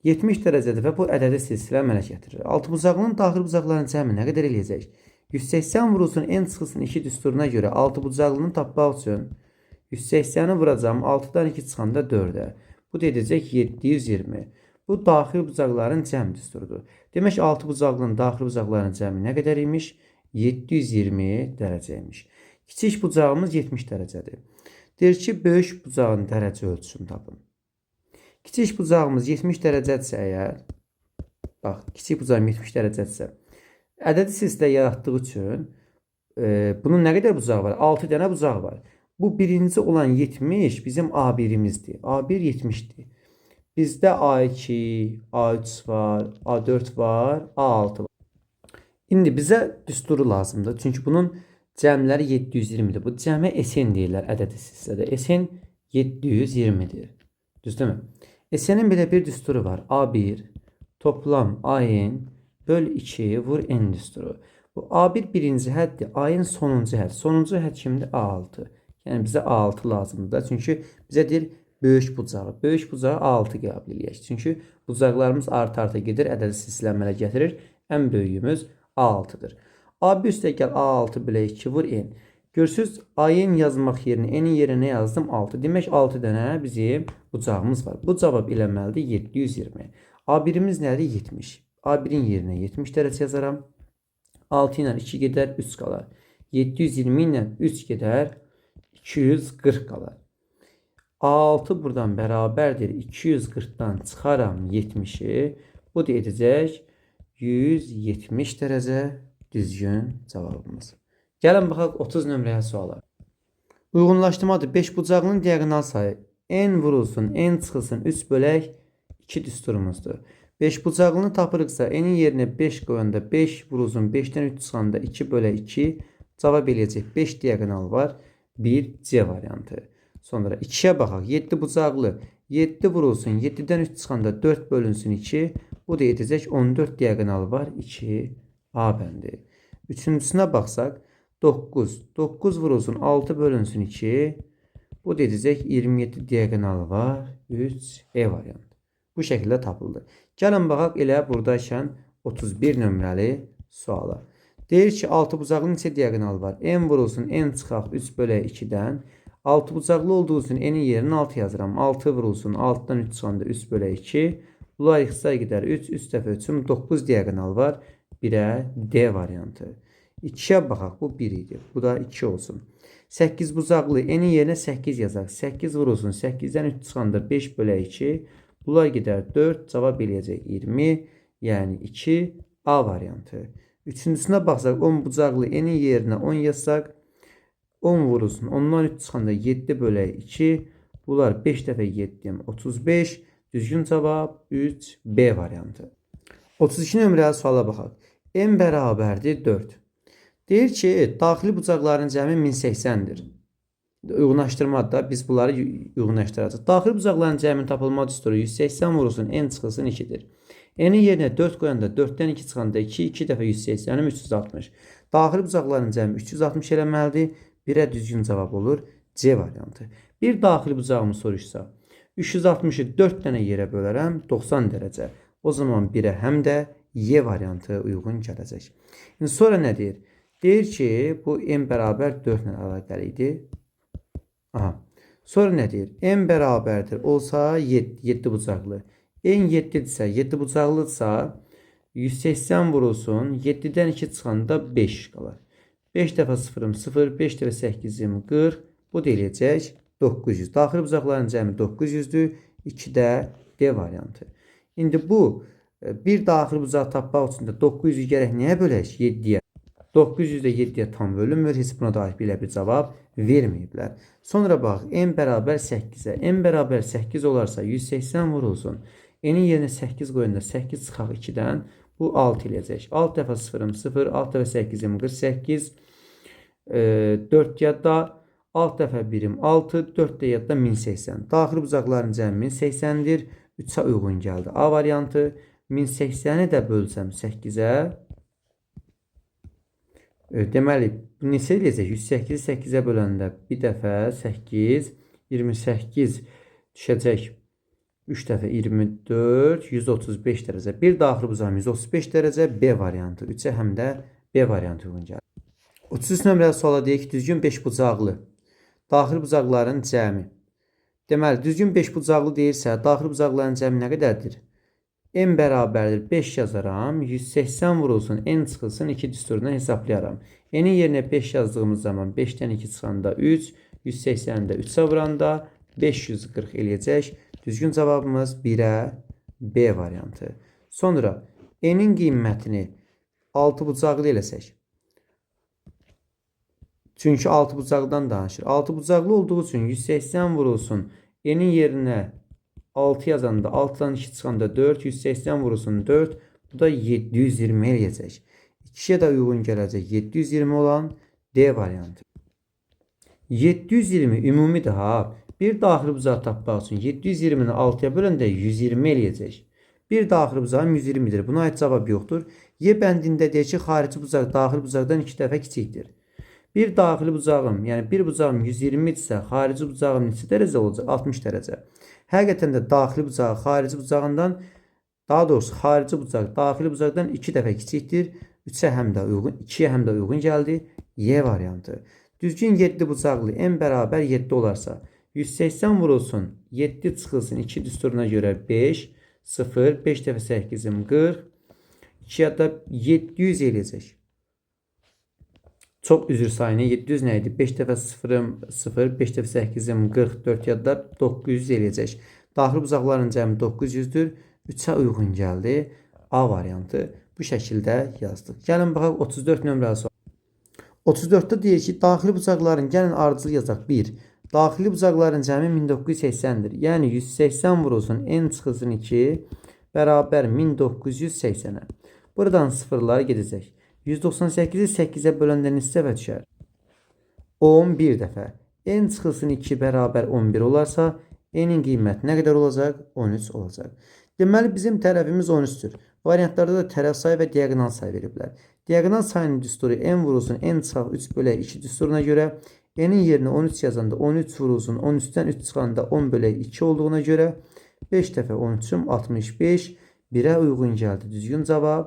70 dərəcədir və bu ədədi silsilə əmələ gətirir. 6 bucaqlının daxili bucaqlarının cəmi nə qədər eləyəcək? 180 vurulsun, n çıxılsın 2 düsturuna görə 6 bucaqlını tapmaq üçün 180-i vuracağım, 6-dan 2 çıxanda 4-ə. Bu da edəcək 720. Bu daxil bucaqların cəm düsturudur. Demək, 6 bucaqlının daxil bucaqların cəmi nə qədər imiş? 720 dərəcə imiş. Kiçik bucağımız 70 dərəcədir. Deyir ki, böyük bucağın dərəcə ölçüsünü tapın. Kiçik bucağımız 70 dərəcədirsə əgər, bax, kiçik bucağım 70 dərəcədirsə, ədədi silsilə yaratdığı üçün bunun nə qədər bucağı var? 6 dənə bucağı var. Bu birinci olan 70 bizim A1'imizdir. A1 70'dir. Bizdə A2, A3 var, A4 var, A6 var. İndi bizə düsturu lazımdır. Çünki bunun cəmləri 720'dir. Bu cəmə SN deyirlər ədədi silsilədə. SN 720'dir. Düzdürmü? SN'in belə bir düsturu var. A1 toplam AN böl 2 vur N düsturu. Bu A1 birinci həddir. AN sonuncu hədd. Sonuncu hədd kimdir? A6. Yəni bizə A6 lazımdır. Çünki bizə deyir böyük bucağı. Böyük bucağı A6 qəbul edək. Çünki bucaqlarımız arta-arta gedir, ədədi silsilə əmələ gətirir. Ən böyüyümüz A6'dır. A1 üstə gəl A6 bölü 2 vur N. Görürsünüz, AN yazmaq yerinə N'in yerinə yazdım 6. Demək 6 dənə bizim bucağımız var. Bu cavab eləməlidir 720. A1'imiz nədir? 70. A1'in yerinə 70 dərəcə yazaram. 6 ilə 2 gedər, 3 qalar. 720 ilə 3 gedər, 240 qalar. A6 buradan bərabərdir. 240'dan çıxaram 70'i. Bu da edəcək 170 dərəcə. Düzgün cavabımız. Gəlin baxaq 30 nömrəyə suala. Uyğunlaşdırmadır. 5 bucağının diagonal sayı n vurulsun, n çıxılsın 3 bölək 2 düsturumuzdur. 5 bucağını tapırıqsa n'in yerinə 5 qoyanda 5 vurulsun 5'dən 3 çıxanda 2 bölək 2 cavab eləyəcək 5 diagonal var. 1 C variantı. Sonra 2'yə baxaq. 7 bucaqlı 7 vurulsun 7'dən 3 çıxanda 4 bölünsün 2. Bu da edəcək 14 diagonal var. 2 A bəndi. Üçüncüsünə baxsaq 9. 9 vurulsun 6 bölünsün 2. Bu da edəcək 27 diagonal var. 3 E variantı. Bu şəkildə tapıldı. Gəlin baxaq elə buradaykən 31 nömrəli suala. Deyir ki 6 bucaqlı neçə diagonal var? N vurulsun n çıxaq 3 bölək 2'dən. 6 bucaqlı olduğu üçün n'in yerinə 6 yazıram. 6 vurulsun 6'dan 3 çıxanda 3 bölək 2. Bunlar ixtisar gedər 3. 3 dəfə 3'üm 9 diagonal var. 1'ə D variantı. 2'yə baxaq. Bu 1 idi. Bu da 2 olsun. 8 bucaqlı n'in yerinə 8 yazaq. 8 vurulsun 8'dən 3 çıxanda 5 bölək 2. Bunlar gedər 4. Cavab eləyəcək 20. Yəni 2 A variantı. Üçüncüsünə baxsaq 10 bucaqlı n'in yerinə 10 yazsaq. 10 vurulsun 10'dan 3 çıxanda 7 bölək 2. Bunlar 5 dəfə 7'dim 35. Düzgün cavab 3 B variantı. 32 nömrəli suala baxaq. N bərabərdir 4. Deyir ki, daxili bucaqların cəmi 1080'dir. Uyğunlaşdırmada biz bunları uyğunlaşdıracağıq. Daxili bucaqların cəminin tapılma düsturu 180 vurulsun n çıxılsın 2'dir. N'in yerinə 4 qoyanda 4'dən 2 çıxanda 2, 2 dəfə 180'im 360. Daxili bucaqların cəmi 360 eləməlidir. 1'ə düzgün cavab olur. C variantı. Bir daxili bucağımı soruşsa 360'ı 4 dənə yerə bölərəm 90 dərəcə. O zaman 1'ə həm də Y variantı uyğun gələcək. İndi sonra nə deyir? Deyir ki, bu n bərabər 4 ilə əlaqəli idi. Aha. Sonra nə deyir? N bərabərdir olsa 7 bucaqlı. N 7'dirsə, 7 bucaqlıdsa 180 vurulsun 7'dən 2 çıxanda 5 qalar. 5 dəfə 0'ım 0, 5 dəfə 8'im 40. Bu da eləyəcək 900. Daxili bucaqların cəmi 900'dür. 2'də D variantı. İndi bu bir daxili bucaq tapmaq üçün də 900'ü gərək nəyə bölək? 7'yə. 900 də 7'yə tam bölünmür. Heç buna dair belə bir cavab verməyiblər. Sonra bax, n bərabər 8'ə. N bərabər 8 olarsa 180 vurulsun. N'in yerinə 8 qoyunda 8 çıxaq 2'dən. Bu 6 eləyəcək. 6 dəfə 0'ım 0, 6 dəfə 8'im 48. 4 yadda, 6 dəfə 1'im 6, 4 də yadda 1080. Daxili bucaqların cəmi 1080'dir. 3'ə uyğun gəldi. A variantı 1080'i də bölsəm 8'ə. Deməli, bu neçə eləyəcək? 108'i 8'ə böləndə bir dəfə 8, 28 düşəcək. 3 dəfə 24, 135 dərəcə. Bir daxili bucağım 135 dərəcə. B variantı. 3'ə həm də B variantı uyğun gəlir. 33 nömrəli suala deyək ki, düzgün 5 bucaqlı daxili bucaqların cəmi. Deməli, düzgün 5 bucaqlı deyirsə, daxili bucaqların cəmi nə qədərdir? n bərabərdir 5 yazaram. 180 vurulsun n çıxılsın 2 düsturundan hesablayaram. N'in yerinə 5 yazdığımız zaman 5-dən 2 çıxanda 3, 180-də 3-ə vuranda 540 eləyəcək. Düzgün cavabımız 1-ə B variantı. Sonra n'in qiymətini 6 bucaqlı eləsək. Çünki 6 bucaqdan danışır. 6 bucaqlı olduğu üçün 180 vurulsun. N'in yerinə 6 yazanda 6'dan 2 çıxanda 4, 180 vurulsun 4. Bu da 720 eləyəcək. 2'ye də uyğun gələcək 720 olan D variantı. 720 ümumidir ha. Bir daxili bucağı tapmaq üçün 720'ni 6'ya böləndə 120 eləyəcək. Bir daxili bucağım 120'dir. Buna aid cavab yoxdur. Y bəndində deyir ki, xarici bucaq daxili bucaqdan 2 dəfə kiçikdir. Bir daxili bucağım, yəni bir bucağım 120 isə xarici bucağım neçə dərəcə olacaq? 60 dərəcə. Həqiqətən də daxili bucağı xarici bucağından, daha doğrusu xarici bucaq daxili bucaqdan 2 dəfə kiçikdir. 3'ə həm də uyğun, 2'yə həm də uyğun gəldi. Y variantı. Düzgün 7 bucaqlı n bərabər 7 olarsa 180 vurulsun 7 çıxılsın 2 düsturuna görə 5, 0, 5 dəfə 8'im 40, 2'ya da 700 eləyəcək. Çok üzür sayını 700 nə idi? 5 dəfə 0'ım 0, 5 dəfə 8'im 44 ya da 900 eləyəcək. Daxili bucaqların cəmi 900'dür. 3'ə uyğun gəldi. A variantı bu şəkildə yazdıq. Gəlin baxaq 34 nömrəli sual. 34'də deyir ki, daxili bucaqların, gəlin ardıcıl yazaq 1. Daxili bucaqların cəmi 1980'dir. Yəni 180 vurulsun n çıxılsın 2 bərabər 1980'ə. Buradan sıfırlar gedəcək. 198'i 8'e böləndə neçə dəfə düşər? 11 dəfə. N çıxılsın 2 bərabər 11 olarsa, n'in qiyməti nə qədər olacaq? 13 olacaq. Deməli, bizim tərəfimiz 13'dür. Variantlarda da tərəf sayı və diagonal sayı veriblər. Diagonal sayının düsturu n vurulsun n çıxaq 3 bölək 2 düsturuna görə n'in yerinə 13 yazanda 13 vurulsun 13'dən 3 çıxanda 10 bölək 2 olduğuna görə 5 dəfə 13'üm 65 1'ə uyğun gəldi. Düzgün cavab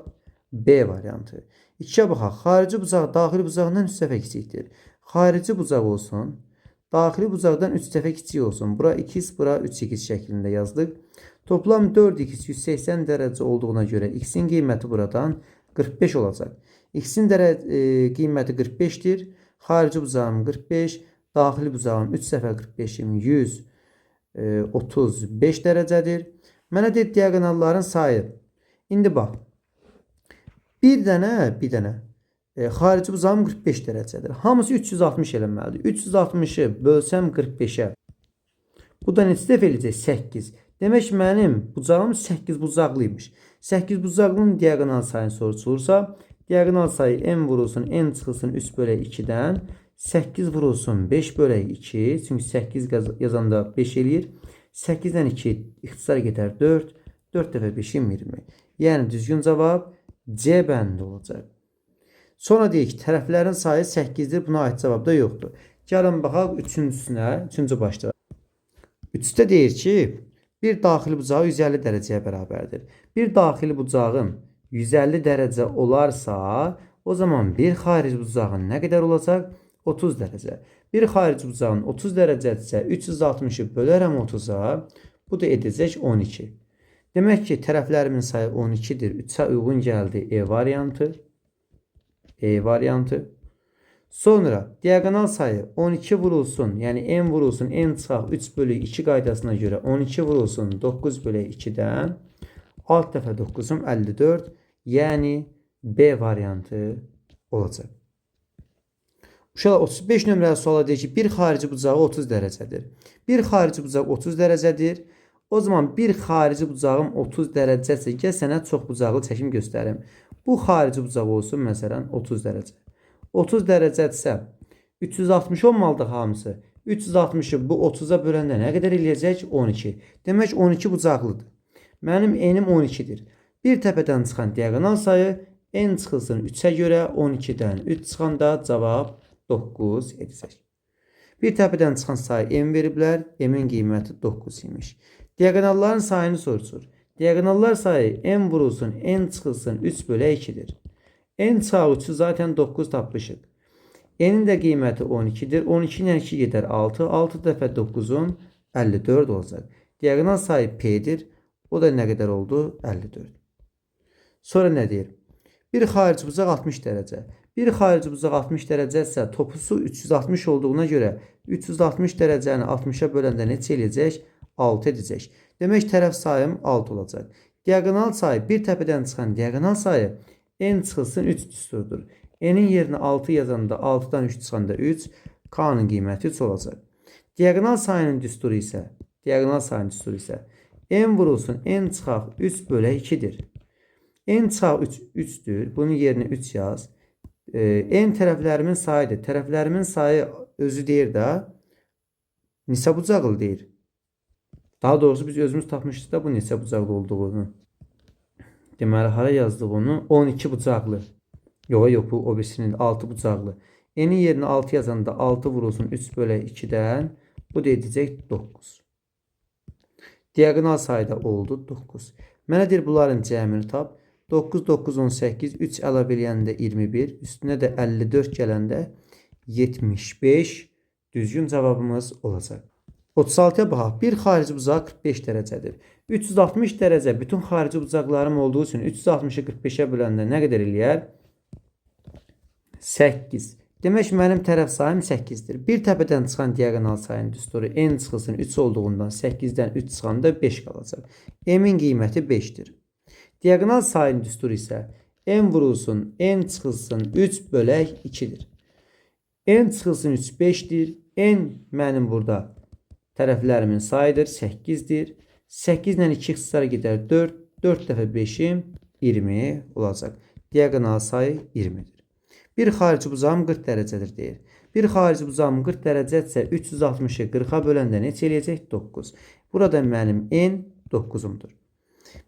B variantı. 2'ye baxaq. Xarici bucaq daxili bucağından 3 dəfə kiçikdir. Xarici bucaq olsun. Daxili bucaqdan 3 dəfə kiçik olsun. Bura 2x, bura 3x şəklində yazdıq. Toplam 4x 180 dərəcə olduğuna görə x'in qiyməti buradan 45 olacaq. X'in qiyməti 45'dir. Xarici bucağım 45. Daxili bucağım 3 dəfə 45'im 135 dərəcədir. Mənə deyir diagonalların sayı. İndi bax. Bir dənə xarici bucağım 45 dərəcədir. Hamısı 360 eləməlidir. 360'ı bölsəm 45'ə. Bu da neçə dəfə eləyəcək? 8. Demək mənim bucağım 8 bucaqlıymış. 8 bucaqlının diagonal sayını soruşulursa, diagonal sayı n vurulsun n çıxılsın 3 bölək 2'dən 8 vurulsun 5 bölək 2. Çünki 8 yazanda 5 eləyir. 8'dən 2 ixtisar gedər 4. 4 dəfə 5'im 20. Yəni düzgün cavab C bəndi olacaq. Sonra deyək ki, tərəflərin sayı 8'dir. Buna aid cavab da yoxdur. Gəlin baxaq 3-cüsünə, 3-cü başlığa. 3'də deyir ki, bir daxili bucağı 150 dərəcəyə bərabərdir. Bir daxili bucağım 150 dərəcə olarsa, o zaman bir xarici bucağın nə qədər olacaq? 30 dərəcə. Bir xarici bucağın 30 dərəcədirsə 360'ı bölərəm 30'a. Bu da edəcək 12. Demək ki, tərəflərimin sayı 12'dir. 3'ə uyğun gəldi E variantı. E variantı. Sonra diagonal sayı 12 vurulsun, yəni n vurulsun n çıxaq 3 bölük 2 qaydasına görə 12 vurulsun 9 bölük 2'dən alt dəfə 9'um 54. Yəni B variantı olacaq. Uşaqlar 35 nömrəli suala deyir ki, bir xarici bucağı 30 dərəcədir. Bir xarici bucaq 30 dərəcədir. O zaman bir xarici bucağım 30 dərəcəsə, gəl sənə çox bucaqlı çəkim göstərim. Bu xarici bucaq olsun məsələn 30 dərəcə. 30 dərəcədirsə 360 olmalıdır hamısı. 360'ı bu 30'a böləndə nə qədər eləyəcək? 12. Demək 12 bucaqlıdır. Mənim n'im 12'dir. Bir təpədən çıxan diagonal sayı n çıxılsın 3'ə görə 12'dən 3 çıxanda cavab 9 edəcək. Bir təpədən çıxan sayı n veriblər. M'in qiyməti 9 imiş. Diagonalların sayını soruşur. Diagonallar sayı n vurulsun n çıxılsın 3 bölək 2'dir. N çıxaq 3'ü zaten 9 tapmışıq. N'in də qiyməti 12'dir. 12 ilə 2 gedər 6. 6 dəfə 9'un 54 olacaq. Diagonal sayı P'dir. O da nə qədər oldu? 54. Sonra nə deyir? Bir xarici bucaq 60 dərəcə. Bir xarici bucaq 60 dərəcə isə topusu 360 olduğuna görə 360 dərəcəni 60-a böləndə neçə eləyəcək? 6 edəcək. Demək tərəf sayım 6 olacaq. Diagonal sayı bir təpədən çıxan diagonal sayı n çıxılsın 3 düsturdur. N'in yerinə 6 yazanda 6-dan 3 çıxanda 3, K'nın qiyməti 3 olacaq. Diagonal sayının düsturu isə n vurulsun n çıxaq 3 bölək 2-dir. N çıxaq 3'dür. Bunun yerinə 3 yaz. N tərəflərimin sayıdır. Tərəflərimin sayı özü deyir də neçə bucaqlı deyir. Daha doğrusu biz özümüz tapmışdıq da bu neçə bucaqlı olduğunu. Deməli hara yazdıq onu? 12 bucaqlı. Yox, bu o birisinin 6 bucaqlı. N'in yerinə 6 yazanda 6 vurulsun 3 bölək 2-dən bu da edəcək 9. Diagonal sayda oldu 9. Mənə deyir bunların cəmini tap. 9, 9, 18, 3 əlavə eləyəndə 21, üstünə də 54 gələndə 75 düzgün cavabımız olacaq. 36'ya baxaq. Bir xarici bucaq 45 dərəcədir. 360 dərəcə bütün xarici bucaqlarım olduğu üçün 360'ı 45'ə böləndə nə qədər eləyər? 8. Demək mənim tərəf sayım 8'dir. Bir təpədən çıxan diagonal sayının düsturu n çıxılsın 3 olduğundan 8'dən 3 çıxanda 5 qalacaq. M'in qiyməti 5'dir. Diagonal sayının düsturu isə n vurulsun n çıxılsın 3 bölək 2'dir. N çıxılsın 3 5'dir. N mənim burada tərəflərimin sayıdır 8'dir. 8 ilə 2 ixtisara gedər 4. 4 dəfə 5'im 20 olacaq. Diagonal sayı 20'dir. Bir xarici bucağım 40 dərəcədir deyir. Bir xarici bucağım 40 dərəcədirsə 360'ı 40'a böləndə neçə eləyəcək? 9. Burada mənim n 9'umdur.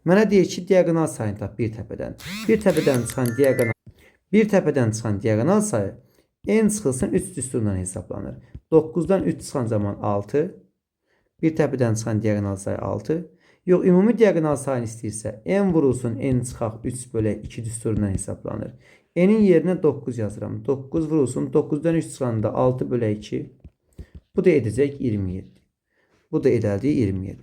Mənə deyir ki, diagonal sayını tap bir təpədən. Bir təpədən çıxan diagonal sayı n çıxılsın 3 düsturundan hesablanır. 9'dan 3 çıxan zaman 6. Bir təpədən çıxan diagonal sayı 6. Yox, ümumi diagonal sayını istəyirsə n vurulsun n çıxaq 3 bölək 2 düsturundan hesablanır. N'in yerinə 9 yazıram. 9 vurulsun 9'dan 3 çıxanda 6 bölək 2. Bu da edəcək 27. Bu da edəldi 27.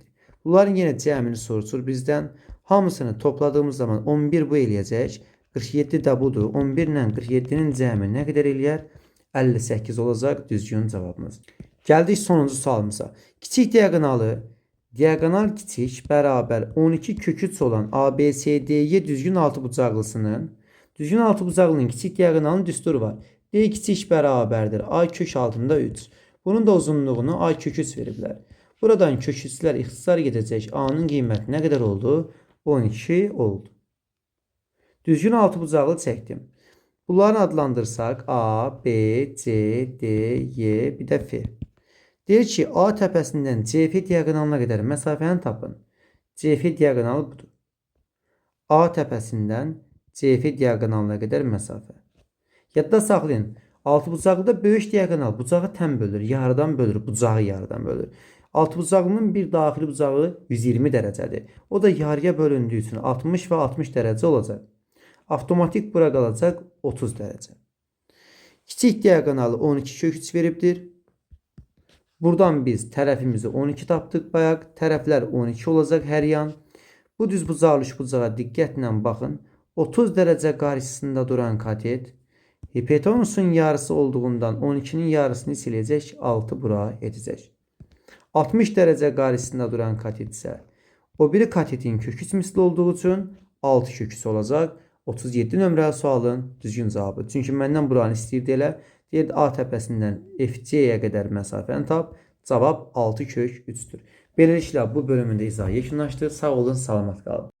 Bunların yenə cəmini soruşur bizdən. Hamısını topladığımız zaman 11 bu eləyəcək. 47 də budur. 11 ilə 47'nin cəmi nə qədər eləyər? 58 olacaq düzgün cavabımız. Gəldik sonuncu sualımıza. Kiçik diagonal kiçik bərabər 12 kök 3 olan ABCDY düzgün altıbucaqlısının düzgün altıbucaqlının kiçik diagonalının düsturu var. D kiçik bərabərdir. A kök altında 3. Bunun da uzunluğunu A kök 3 veriblər. Buradan kök 3'lər ixtisar gedəcək. A'nın qiyməti nə qədər oldu? 12 oldu. Düzgün altıbucaqlı çəkdim. Bunları adlandırsaq A, B, C, D, Y, bir də F. Deyir ki, A təpəsindən CF diagonalına qədər məsafəni tapın. CF diagonalı budur. A təpəsindən CF diagonalına qədər məsafə. Yadda saxlayın. Altıbucaqlıda böyük diagonal bucağı təm bölür, yarıdan bölür, bucağı yarıdan bölür. Altıbucaqlının bir daxili bucağı 120 dərəcədir. O da yarıya bölündüyü üçün 60 və 60 dərəcə olacaq. Avtomatik bura qalacaq 30 dərəcə. Kiçik diagonalı 12 kök 3 veribdir. Buradan biz tərəfimizi 12 tapdıq bayaq. Tərəflər 12 olacaq hər yan. Bu düz bucaqlı bucağa diqqətlə baxın. 30 dərəcə qarşısında duran katet hipotenusun yarısı olduğundan 12'nin yarısını siləcək, 6 bura edəcək. 60 dərəcə qarşısında duran katet isə o biri katetin kök 3 misli olduğu üçün 6 kök 3 olacaq. 37 nömrəli sualın düzgün cavabı. Çünki məndən buranı istəyirdi elə. Deyirdi A təpəsindən FC'yə qədər məsafəni tap. Cavab 6 kök 3'dür. Beləliklə bu bölümündə izah yekunlaşdı. Sağ olun, salamat qalın.